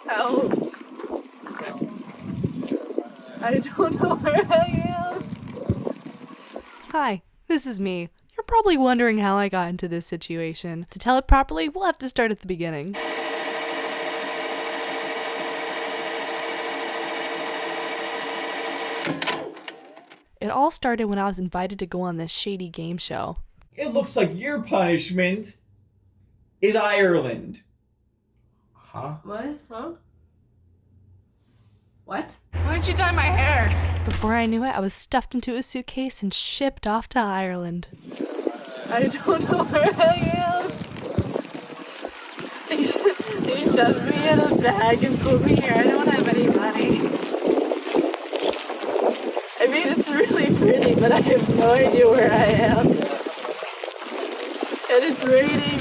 Help. I don't know where I am. Hi, this is me. You're probably wondering how I got into this situation. To tell it properly, we'll have to start at the beginning. It all started when I was invited to go on this shady game show. It looks like your punishment is Ireland. Huh? What? Huh? What? Why did you dye my hair? Before I knew it, I was stuffed into a suitcase and shipped off to Ireland. I don't know where I am. They shoved me in a bag and put me here. I don't have any money. I mean, it's really pretty, but I have no idea where I am. And it's raining.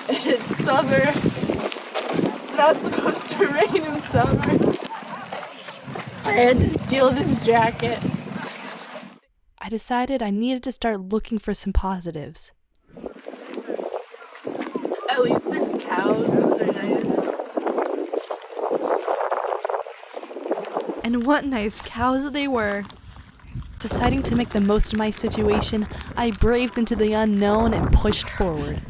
And it's summer. It's not supposed to rain in summer. I had to steal this jacket. I decided I needed to start looking for some positives. At least there's cows, those are nice. And what nice cows they were. Deciding to make the most of my situation, I braved into the unknown and pushed forward.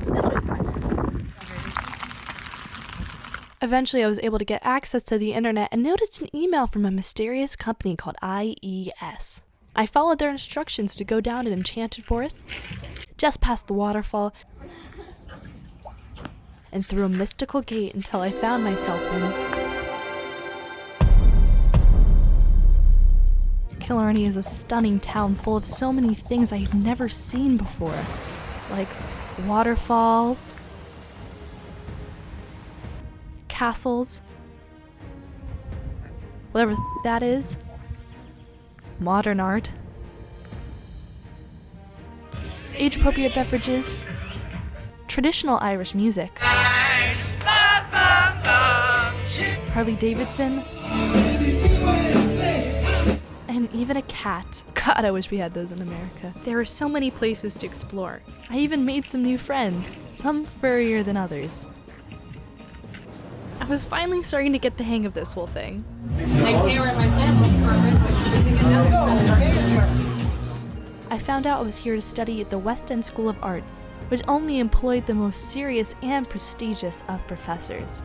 Eventually, I was able to get access to the internet and noticed an email from a mysterious company called IES. I followed their instructions to go down an enchanted forest, just past the waterfall, and through a mystical gate until I found myself in Killarney is a stunning town full of so many things I have never seen before, like waterfalls, castles, whatever that is, modern art, age-appropriate beverages, traditional Irish music, Harley Davidson, and even a cat. God, I wish we had those in America. There are so many places to explore. I even made some new friends, some furrier than others. I was finally starting to get the hang of this whole thing. I found out I was here to study at the West End School of Arts, which only employed the most serious and prestigious of professors.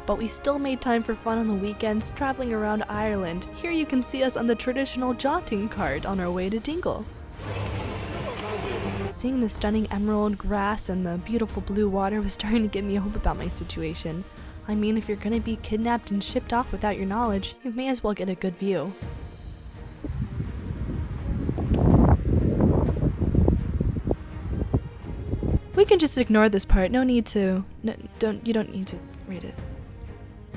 But we still made time for fun on the weekends, traveling around Ireland. Here you can see us on the traditional jaunting cart on our way to Dingle. Seeing the stunning emerald grass and the beautiful blue water was starting to give me hope about my situation. I mean, if you're gonna be kidnapped and shipped off without your knowledge, you may as well get a good view. We can just ignore this part. You don't need to read it.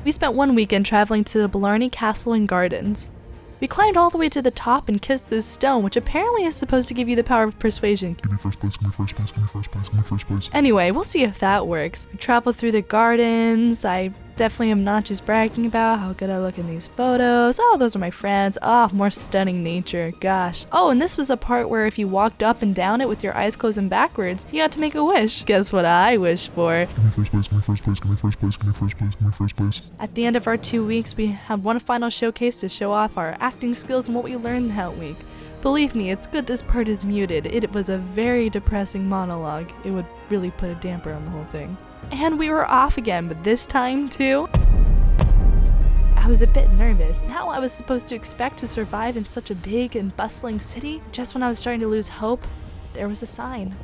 We spent one weekend traveling to the Blarney Castle and Gardens. We climbed all the way to the top and kissed this stone, which apparently is supposed to give you the power of persuasion. Give me first place, give me first place, give me first place, give me first place. Anyway, we'll see if that works. We traveled through the gardens. I definitely am not just bragging about how good I look in these photos. Oh, those are my friends. Oh, more stunning nature. Gosh. Oh, and this was a part where if you walked up and down it with your eyes closed and backwards, you got to make a wish. Guess what I wished for? Give me first place, give me first place, give me first place, give me first place, give me first place. At the end of our 2 weeks, we had one final showcase to show off our acting skills and what we learned that week. Believe me, it's good this part is muted. It was a very depressing monologue. It would really put a damper on the whole thing. And we were off again, but this time too, I was a bit nervous. How I was supposed to expect to survive in such a big and bustling city. Just when I was starting to lose hope, there was a sign.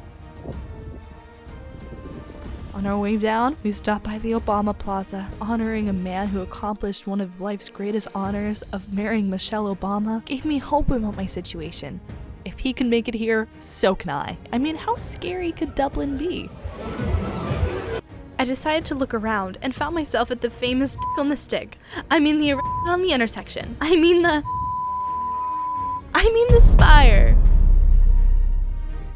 On our way down, we stopped by the Obama Plaza, honoring a man who accomplished one of life's greatest honors of marrying Michelle Obama. Gave me hope about my situation. If he can make it here, so can I. I mean, how scary could Dublin be? I decided to look around and found myself at the famous on the stick. I mean the on the intersection. I mean the spire.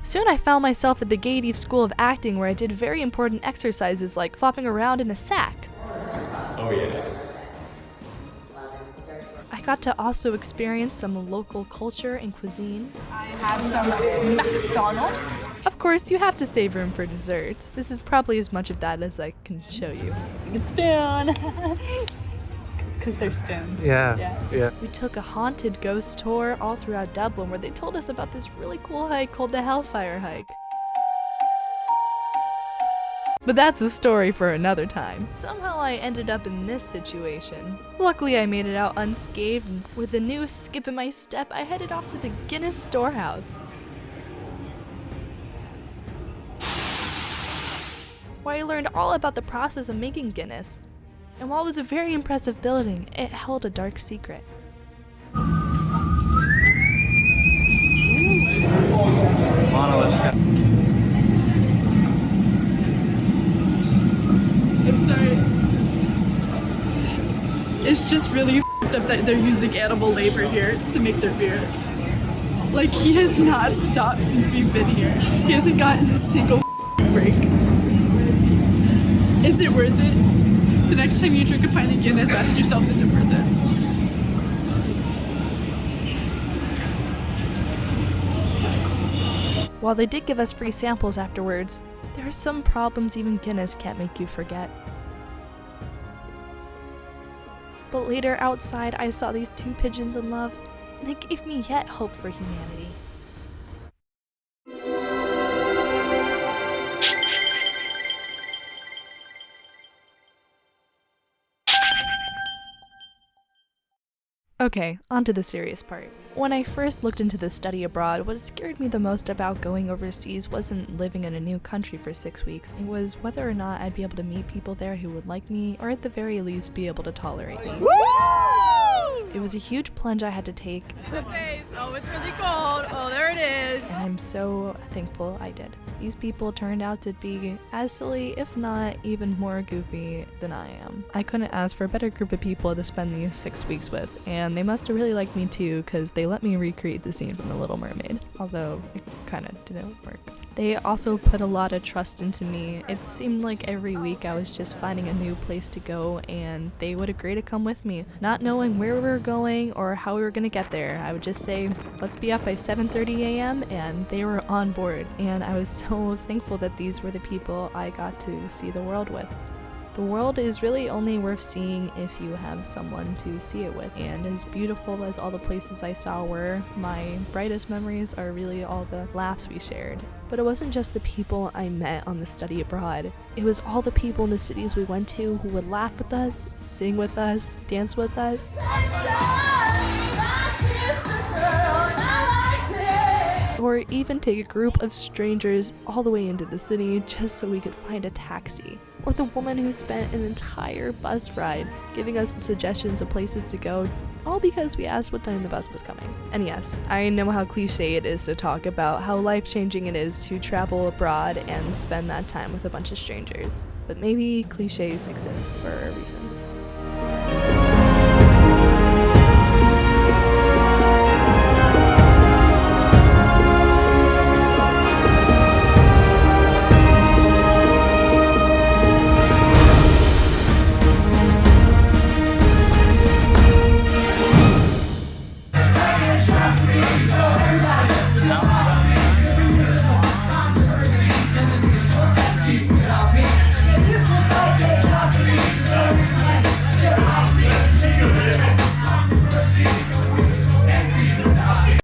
Soon I found myself at the Gaiety School of Acting, where I did very important exercises like flopping around in a sack. Oh yeah. I got to also experience some local culture and cuisine. I have some McDonald's Of course, you have to save room for dessert. This is probably as much of that as I can show you. Good spoon. Because they're spoons. Yeah. We took a haunted ghost tour all throughout Dublin where they told us about this really cool hike called the Hellfire Hike. But that's a story for another time. Somehow I ended up in this situation. Luckily I made it out unscathed, and with a new skip in my step, I headed off to the Guinness storehouse, where I learned all about the process of making Guinness. And while it was a very impressive building, it held a dark secret. I'm sorry. It's just really up that they're using animal labor here to make their beer. Like, he has not stopped since we've been here. He hasn't gotten a single break. Is it worth it? The next time you drink a pint of Guinness, ask yourself, is it worth it? While they did give us free samples afterwards, there are some problems even Guinness can't make you forget. But later outside, I saw these two pigeons in love, and it gave me yet hope for humanity. Okay, on to the serious part. When I first looked into the study abroad, what scared me the most about going overseas wasn't living in a new country for 6 weeks. It was whether or not I'd be able to meet people there who would like me, or at the very least be able to tolerate me. It was a huge plunge I had to take. The face. Oh, it's really cold. Oh, there it is. And I'm so thankful I did. These people turned out to be as silly, if not even more goofy than I am. I couldn't ask for a better group of people to spend these 6 weeks with, and they must have really liked me too, because they let me recreate the scene from The Little Mermaid, although it kind of didn't work. They also put a lot of trust into me. It seemed like every week I was just finding a new place to go, and they would agree to come with me. Not knowing where we were going or how we were going to get there, I would just say, let's be up by 7:30 a.m. and they were on board. And I was so thankful that these were the people I got to see the world with. The world is really only worth seeing if you have someone to see it with, and as beautiful as all the places I saw were, my brightest memories are really all the laughs we shared. But it wasn't just the people I met on the study abroad. It was all the people in the cities we went to who would laugh with us, sing with us, dance with us. Or even take a group of strangers all the way into the city just so we could find a taxi. Or the woman who spent an entire bus ride giving us suggestions of places to go, all because we asked what time the bus was coming. And yes, I know how cliche it is to talk about how life-changing it is to travel abroad and spend that time with a bunch of strangers. But maybe cliches exist for a reason.